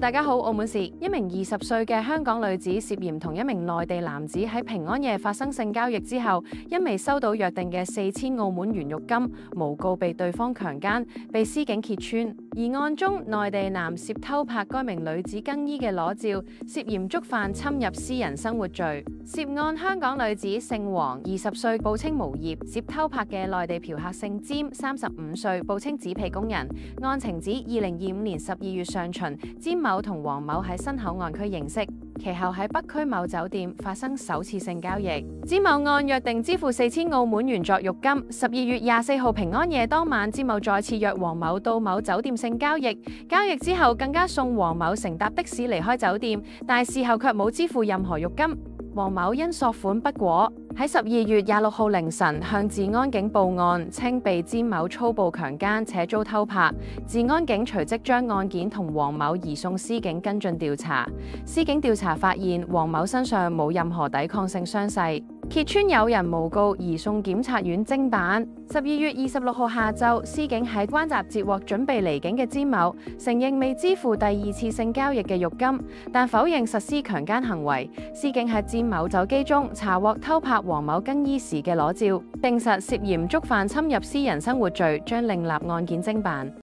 大家好，澳門市一名20歲嘅香港女子涉嫌同一名內地男子喺平安夜發生性交易之後，因未收到約定嘅4000澳門元浴金，誣告被對方強姦，被司警揭穿。而案中內地男涉偷拍該名女子更衣嘅裸照，涉嫌觸犯侵入私人生活罪。涉案香港女子姓黃，20歲，報稱無業；涉偷拍嘅內地嫖客姓詹，35歲，報稱紙皮工人。案情指2025年12月上旬，詹某同黃某喺新口岸區認識，其後喺北區某酒店發生首次性交易。詹某按約定支付4000澳門元作浴金。12月24號平安夜當晚，詹某再次約黃某到某酒店性交易，交易之後更加送黃某乘搭的士離開酒店，但事後卻冇支付任何浴金。黃某因索款不果，喺12月26號凌晨向治安警報案，稱被詹某粗暴強姦且遭偷拍。治安警隨即將案件同黃某移送司警跟進調查。司警調查發現黃某身上冇任何抵抗性傷勢，揭穿有人誣告，移送檢察院偵辦。12月26號下晝，司警喺關閘截獲準備離境嘅詹某，承認未支付第2次性交易嘅浴金，但否認實施強姦行為。司警喺詹某手機中查獲偷拍黃某更衣時嘅裸照，證實涉嫌觸犯侵入私人生活罪，將另立案件偵辦。